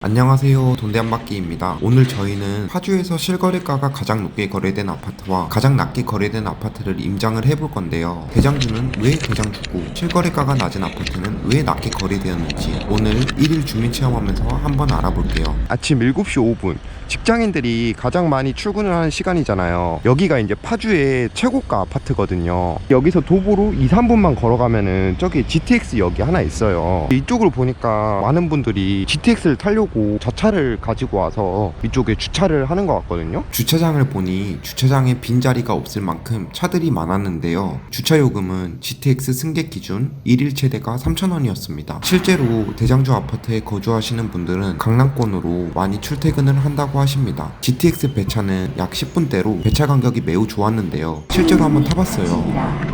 안녕하세요, 돈대한마끼입니다. 오늘 저희는 파주에서 실거래가가 가장 높게 거래된 아파트와 가장 낮게 거래된 아파트를 임장을 해볼 건데요. 대장주는 왜 대장주고 실거래가가 낮은 아파트는 왜 낮게 거래되었는지 오늘 1일 주민 체험하면서 한번 알아볼게요. 아침 7시 5분 직장인들이 가장 많이 출근을 하는 시간이잖아요. 여기가 이제 파주의 최고가 아파트거든요. 여기서 도보로 2-3분만 걸어가면은 저기 GTX 역이 하나 있어요. 이쪽으로 보니까 많은 분들이 GTX를 타려고 자차를 가지고 와서 이쪽에 주차를 하는 것 같거든요. 주차장을 보니 주차장에 빈자리가 없을 만큼 차들이 많았는데요. 주차 요금은 GTX 승객 기준 1일 최대가 3,000원이었습니다. 실제로 대장주 아파트에 거주하시는 분들은 강남권으로 많이 출퇴근을 한다고 하십니다. GTX 배차는 약 10분대로 배차 간격이 매우 좋았는데요. 실제로 한번 타봤어요.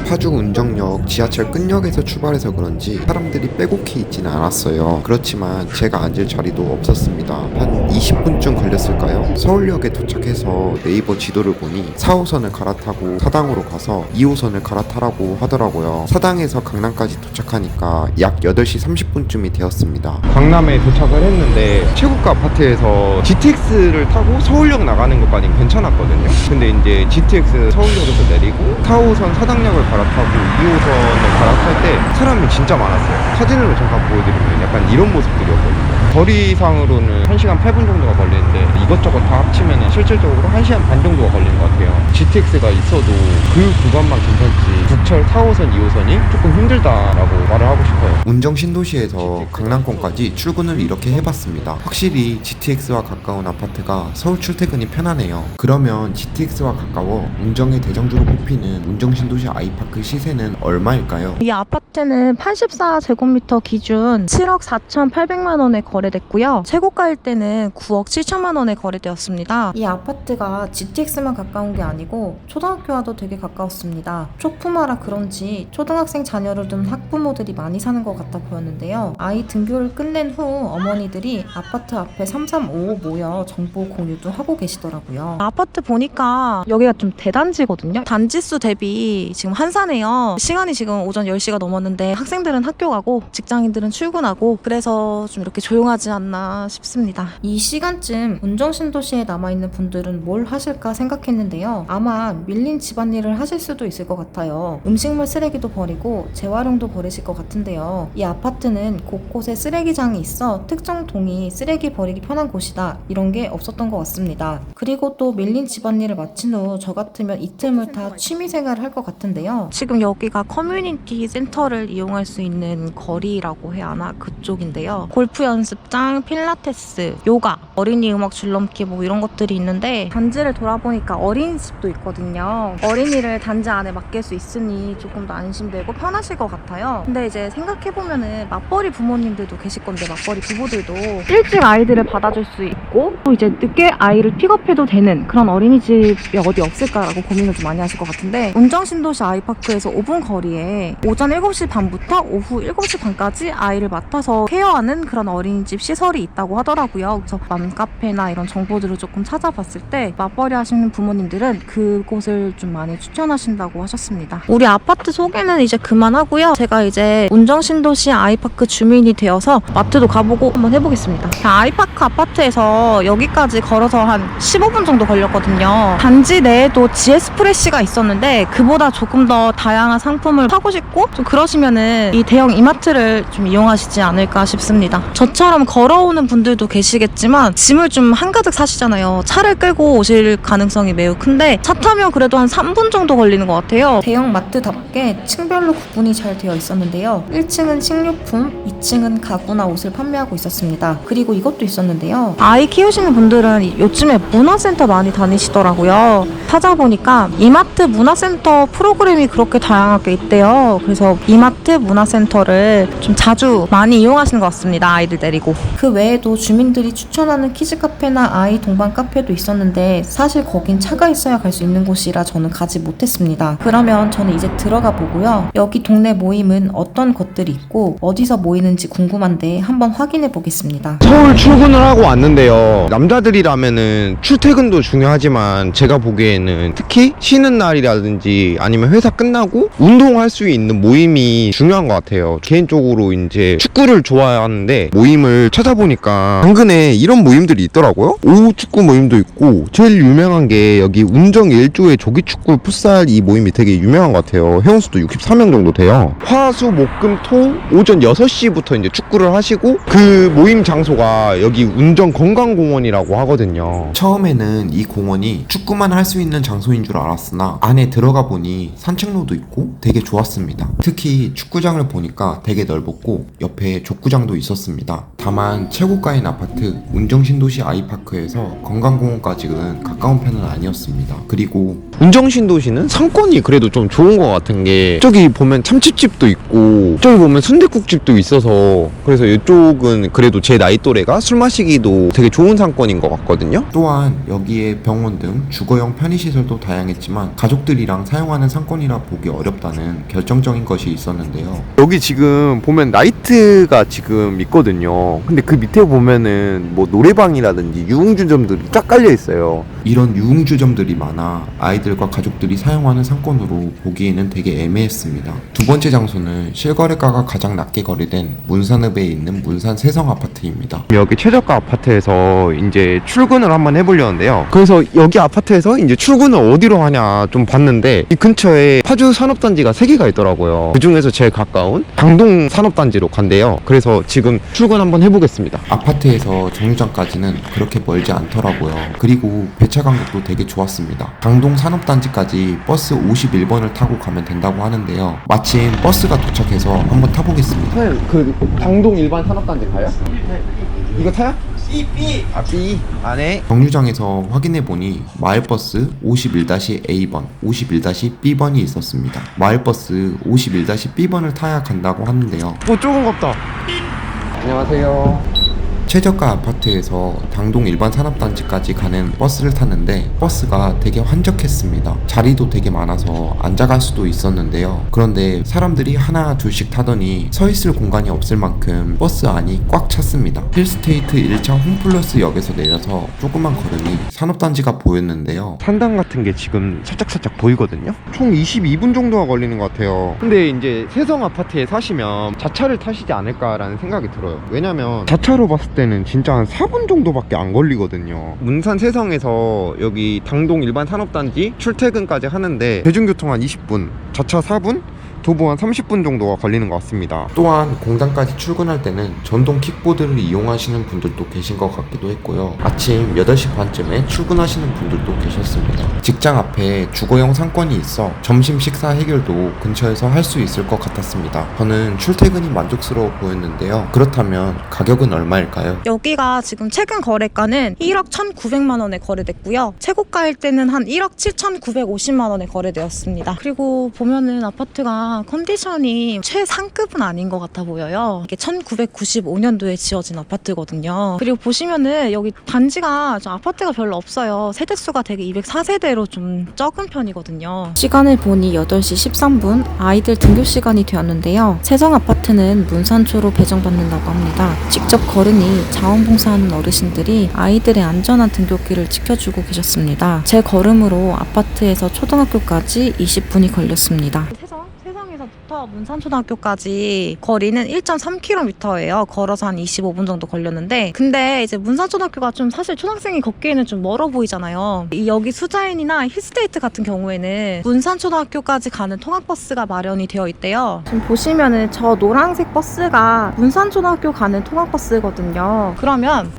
파주 운정역 지하철 끝역에서 출발해서 그런지 사람들이 빼곡히 있지는 않았어요. 그렇지만 제가 앉을 자리도 없었습니다. 한 20분쯤 걸렸을까요? 서울역에 도착해서 네이버 지도를 보니 4호선을 갈아타고 사당으로 가서 2호선을 갈아타라고 하더라고요. 사당에서 강남까지 도착하니까 약 8시 30분쯤이 되었습니다. 강남에 도착을 했는데 최고가 아파트에서 GTX를 타고 서울역 나가는 것까지 괜찮았거든요. 근데 이제 GTX 서울역에서 내리고 4호선 사당역을 갈아타고 2호선을 갈아탈 때 사람이 진짜 많았어요. 사진으로 잠깐 보여드리면 약간 이런 모습들이었거든요. 거리상으로는 1시간 8분 정도가 걸리는데 이것저것 다 합치면 실질적으로 1시간 반 정도가 걸리는 것 같아요. GTX가 있어도 그 구간만 괜찮지 국철 4호선, 2호선이 조금 힘들다라고 말을 하고 싶어요. 운정 신도시에서 강남권까지 출근을 이렇게 해봤습니다. 확실히 GTX와 가까운 아파트가 서울 출퇴근이 편하네요. 그러면 GTX와 가까워 운정의 대장주로 꼽히는 운정 신도시 아이파크 시세는 얼마일까요? 이 아파트는 84제곱미터 기준 7억 4,800만 원에 거래됐고요. 최고가일 때는 9억 7천만 원에 거래되었습니다. 이 아파트가 GTX만 가까운 게 아니고 초등학교와도 되게 가까웠습니다. 초품화라 그런지 초등학생 자녀를 둔 학부모들이 많이 사는 것 같아 보였는데요. 아이 등교를 끝낸 후 어머니들이 아파트 앞에 3355 모여 정보 공유도 하고 계시더라고요. 아파트 보니까 여기가 좀 대단지거든요. 단지수 대비 지금 한산해요. 시간이 지금 오전 10시가 넘었는데 학생들은 학교 가고 직장인들은 출근하고 그래서 좀 이렇게 조용하지 않나 싶습니다. 이 시간쯤 운정신도시에 남아있는 분들은 뭘 하실까 생각했는데요. 아마 밀린 집안일을 하실 수도 있을 것 같아요. 음식물 쓰레기도 버리고 재활용도 버리실 것 같은데요. 이 아파트는 곳곳에 쓰레기장이 있어 특정 동이 쓰레기 버리기 편한 곳이다 이런 게 없었던 것 같습니다. 그리고 또 밀린 집안일을 마친 후 저 같으면 이틀을 다 취미생활을 할 것 같은데요. 지금 여기가 커뮤니티 센터를 이용할 수 있는 거리라고 해야 하나? 그쪽인데요. 골프 연습장, 필라테스, 요가, 어린이 음악 줄넘기 뭐 이런 것들이 있는데 단지를 돌아보니까 어린이집도 있거든요. 어린이를 단지 안에 맡길 수 있으니 조금 더 안심되고 편하실 것 같아요. 근데 이제 생각해보면은 맞벌이 부모님들도 계실 건데 맞벌이 부부들도 일찍 아이들을 받아줄 수 있고 또 이제 늦게 아이를 픽업해도 되는 그런 어린이집이 어디 없을까라고 고민을 좀 많이 하실 것 같은데 운정신도시 아이파크에서 5분 거리에 오전 7시 반부터 오후 7시 반까지 아이를 맡아서 케어하는 그런 어린이집 시설이 있다고 하더라고요. 그래서 맘카페나 이런 정보들을 조금 찾아봤을 때 맞벌이 하시는 부모님들은 그곳을 좀 많이 추천하신다고 하셨습니다. 우리 아파트 소개는 이제 그만하고요. 제가 이제 운정신도시 아이파크 주민이 되어서 마트도 가보고 한번 해보겠습니다. 아이파크 아파트에서 여기까지 걸어서 한 15분 정도 걸렸거든요. 단지 내에도 GS 프레시가 있었는데 그보다 조금 더 다양한 상품을 사고 싶고 좀 그러시면은 이 대형 이마트를 좀 이용하시지 않을까 싶습니다. 저처럼 걸어오는 분들도 계시겠지만 짐을 좀 한가득 사시잖아요. 차를 끌고 오실 가능성이 매우 큰데 차 타면 그래도 한 3분 정도 걸리는 것 같아요. 대형 마트답게 층별로 구분이 잘 되어 있었는데요. 1층은 식료품, 2층은 가구나 옷을 판매하고 있었습니다. 그리고 이것도 있었는데요. 아이 키우시는 분들은 요즘에 문화센터 많이 다니시더라고요. 찾아보니까 이마트 문화센터 프로그램이 그렇게 다양하게 있대요. 그래서 이마트 문화센터를 좀 자주 많이 이용하시는 것 같습니다. 아이들 데리고. 그 외에도 주민들이 추천하는 키즈 카페나 아이 동반 카페도 있었는데 사실 거긴 차가 있어야 갈 수 있는 곳이라 저는 가지 못했습니다. 그러면 저는 이제 들어가 보고요. 여기 동네 모임은 어떤 것들이 있고 어디서 모이는지 궁금한데 한번 확인해 보겠습니다. 서울 출근을 하고 왔는데요. 남자들이라면은 출퇴근도 중요하지만 제가 보기에는 특히 쉬는 날이라든지 아니면 회사 끝나고 운동할 수 있는 모임이 중요한 것 같아요. 개인적으로 이제 축구를 좋아하는데 모임을 모임을 찾아보니까 당근에 이런 모임들이 있더라고요. 오후 축구 모임도 있고 제일 유명한 게 여기 운정 1조의 조기축구 풋살 이 모임이 되게 유명한 것 같아요. 회원수도 64명 정도 돼요. 화, 수, 목, 금, 토 오전 6시부터 이제 축구를 하시고 그 모임 장소가 여기 운정 건강공원이라고 하거든요. 처음에는 이 공원이 축구만 할 수 있는 장소인 줄 알았으나 안에 들어가 보니 산책로도 있고 되게 좋았습니다. 특히 축구장을 보니까 되게 넓었고 옆에 족구장도 있었습니다. 다만 최고가인 아파트 운정신도시 아이파크에서 건강공원까지는 가까운 편은 아니었습니다. 그리고 운정신도시는 상권이 그래도 좀 좋은 것 같은 게 저기 보면 참치집도 있고 저기 보면 순댓국집도 있어서 그래서 이쪽은 그래도 제 나이 또래가 술 마시기도 되게 좋은 상권인 것 같거든요. 또한 여기에 병원 등 주거용 편의시설도 다양했지만 가족들이랑 사용하는 상권이라 보기 어렵다는 결정적인 것이 있었는데요. 여기 지금 보면 나이트가 지금 있거든요. 근데 그 밑에 보면은 뭐 노래방이라든지 유흥주점들이 쫙 깔려 있어요. 이런 유흥주점들이 많아 아이들과 가족들이 사용하는 상권으로 보기에는 되게 애매했습니다. 두 번째 장소는 실거래가가 가장 낮게 거래된 문산읍에 있는 문산 세성 아파트입니다. 여기 최저가 아파트에서 이제 출근을 한번 해보려는데요. 그래서 여기 아파트에서 이제 출근을 어디로 하냐 좀 봤는데 이 근처에 파주 산업단지가 3개가 있더라고요. 그 중에서 제일 가까운 당동 산업단지로 간대요. 그래서 지금 출근 한번 해보겠습니다. 아파트에서 정류장까지는 그렇게 멀지 않더라고요. 그리고 배차 간격도 되게 좋았습니다. 당동 산업단지까지 버스 51번을 타고 가면 된다고 하는데요. 마침 버스가 도착해서 한번 타보겠습니다. 선생님 그 당동 일반 산업단지 가요? 네. 이거 타요? B. 아 B 안에 정류장에서 확인해보니 마을버스 51-A번, 51-B번이 있었습니다. 마을버스 51-B번을 타야 간다고 하는데요. 조금 겁다. 안녕하세요. 최저가 아파트에서 당동 일반 산업단지까지 가는 버스를 탔는데 버스가 되게 한적했습니다. 자리도 되게 많아서 앉아갈 수도 있었는데요. 그런데 사람들이 하나 둘씩 타더니 서 있을 공간이 없을 만큼 버스 안이 꽉 찼습니다. 힐스테이트 1차 홈플러스 역에서 내려서 조금만 걸으니 산업단지가 보였는데요. 산당 같은 게 지금 살짝 보이거든요. 총 22분 정도가 걸리는 것 같아요. 근데 이제 세성 아파트에 사시면 자차를 타시지 않을까라는 생각이 들어요. 왜냐면 자차로 봤을 때는 진짜 한 4분 정도밖에 안 걸리거든요. 문산 세성에서 여기 당동 일반 산업단지 출퇴근까지 하는데 대중교통 한 20분, 자차 4분, 도보 한 30분 정도가 걸리는 것 같습니다. 또한 공단까지 출근할 때는 전동 킥보드를 이용하시는 분들도 계신 것 같기도 했고요. 아침 8시 반쯤에 출근하시는 분들도 계셨습니다. 직장 앞에 주거용 상권이 있어 점심 식사 해결도 근처에서 할 수 있을 것 같았습니다. 저는 출퇴근이 만족스러워 보였는데요. 그렇다면 가격은 얼마일까요? 여기가 지금 최근 거래가는 1억 1,900만 원에 거래됐고요. 최고가일 때는 한 1억 7,950만 원에 거래되었습니다. 그리고 보면은 아파트가 컨디션이 최상급은 아닌 것 같아 보여요. 이게 1995년도에 지어진 아파트거든요. 그리고 보시면은 여기 단지가 좀 아파트가 별로 없어요. 세대수가 되게 204세대로 좀 적은 편이거든요. 시간을 보니 8시 13분 아이들 등교 시간이 되었는데요. 세성 아파트는 문산초로 배정받는다고 합니다. 직접 걸으니 자원봉사하는 어르신들이 아이들의 안전한 등교길을 지켜주고 계셨습니다. 제 걸음으로 아파트에서 초등학교까지 20분이 걸렸습니다. 세성에서부터 문산초등학교까지 거리는 1.3km예요. 걸어서 한 25분 정도 걸렸는데 근데 이제 문산초등학교가 좀 사실 초등학생이 걷기에는 좀 멀어 보이잖아요. 여기 수자인이나 힐스테이트 같은 경우에는 문산초등학교까지 가는 통학버스가 마련이 되어 있대요. 지금 보시면은 저 노란색 버스가 문산초등학교 가는 통학버스거든요. 그러면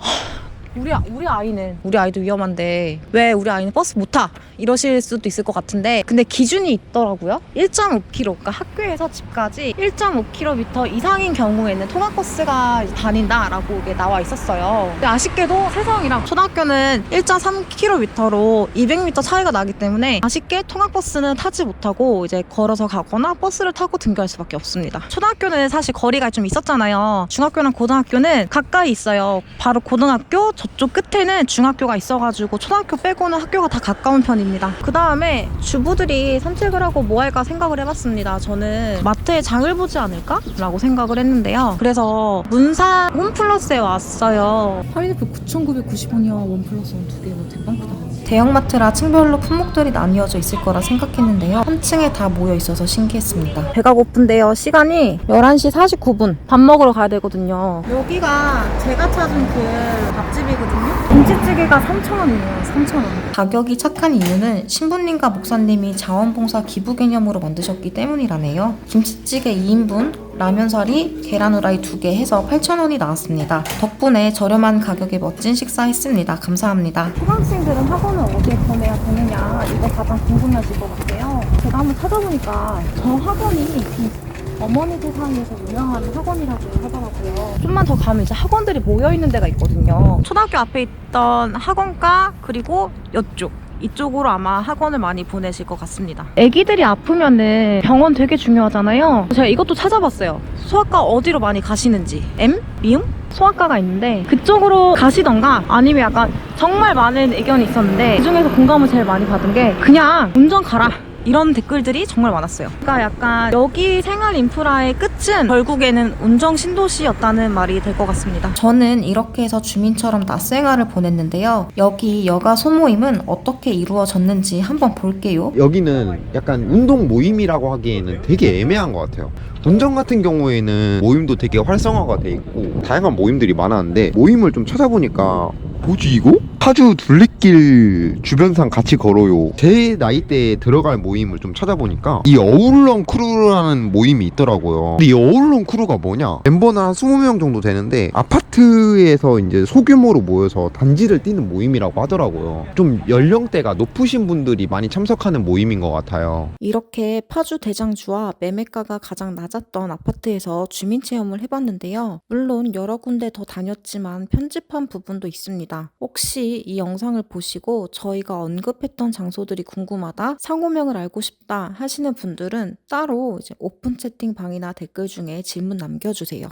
우리 아이도 위험한데 왜 우리 아이는 버스 못 타? 이러실 수도 있을 것 같은데 근데 기준이 있더라고요. 1.5km, 그러니까 학교에서 집까지 1.5km 이상인 경우에는 통학버스가 다닌다라고 이게 나와 있었어요. 근데 아쉽게도 세성이랑 초등학교는 1.3km로 200m 차이가 나기 때문에 아쉽게 통학버스는 타지 못하고 이제 걸어서 가거나 버스를 타고 등교할 수밖에 없습니다. 초등학교는 사실 거리가 좀 있었잖아요. 중학교랑 고등학교는 가까이 있어요. 바로 고등학교 저쪽 끝에는 중학교가 있어가지고 초등학교 빼고는 학교가 다 가까운 편입니다. 그 다음에 주부들이 산책을 하고 뭐 할까 생각을 해봤습니다. 저는 마트에 장을 보지 않을까? 라고 생각을 했는데요. 그래서 문산 홈플러스에 왔어요. 파인애플 9,990원이야. 원 플러스 원 2개. 대박 크다. 대형마트라 층별로 품목들이 나뉘어져 있을 거라 생각했는데요. 한 층에 다 모여 있어서 신기했습니다. 배가 고픈데요. 시간이 11시 49분. 밥 먹으러 가야 되거든요. 여기가 제가 찾은 그 밥집이거든요. 김치찌개가 3,000원이에요. 3,000원. 가격이 착한 이유는 신부님과 목사님이 자원봉사 기부 개념으로 만드셨기 때문이라네요. 김치찌개 2인분, 라면사리, 계란 후라이 2개 해서 8,000원이 나왔습니다. 덕분에 저렴한 가격에 멋진 식사 했습니다. 감사합니다. 초등학생들은 학원을 어디에 보내야 되느냐 이거 가장 궁금해질 것 같아요. 제가 한번 찾아보니까 저 학원이 어머니들 사이에서 유명한 학원이라고 하더라고요. 좀만 더 가면 이제 학원들이 모여있는 데가 있거든요. 초등학교 앞에 있던 학원과 그리고 이쪽으로 아마 학원을 많이 보내실 것 같습니다. 애기들이 아프면은 병원 되게 중요하잖아요. 제가 이것도 찾아봤어요. 소아과 어디로 많이 가시는지. 미음? 소아과가 있는데 그쪽으로 가시던가 아니면 약간 정말 많은 의견이 있었는데 그중에서 공감을 제일 많이 받은 게 그냥 운전 가라. 이런 댓글들이 정말 많았어요. 그러니까 약간 여기 생활 인프라의 끝은 결국에는 운정 신도시였다는 말이 될 것 같습니다. 저는 이렇게 해서 주민처럼 낮 생활을 보냈는데요. 여기 여가 소모임은 어떻게 이루어졌는지 한번 볼게요. 여기는 약간 운동 모임이라고 하기에는 되게 애매한 것 같아요. 운정 같은 경우에는 모임도 되게 활성화가 돼 있고 다양한 모임들이 많았는데 모임을 좀 찾아보니까 뭐지 이거? 파주 둘레길 주변상 같이 걸어요. 제 나이대에 들어갈 모임을 좀 찾아보니까 이 어울렁 크루라는 모임이 있더라고요. 근데 이 어울렁 크루가 뭐냐? 멤버는 한 20명 정도 되는데 아파트에서 이제 소규모로 모여서 단지를 뛰는 모임이라고 하더라고요. 좀 연령대가 높으신 분들이 많이 참석하는 모임인 것 같아요. 이렇게 파주 대장주와 매매가가 가장 낮았던 아파트에서 주민 체험을 해봤는데요. 물론 여러 군데 더 다녔지만 편집한 부분도 있습니다. 혹시 이 영상을 보시고 저희가 언급했던 장소들이 궁금하다, 상호명을 알고 싶다 하시는 분들은 따로 이제 오픈 채팅방이나 댓글 중에 질문 남겨주세요.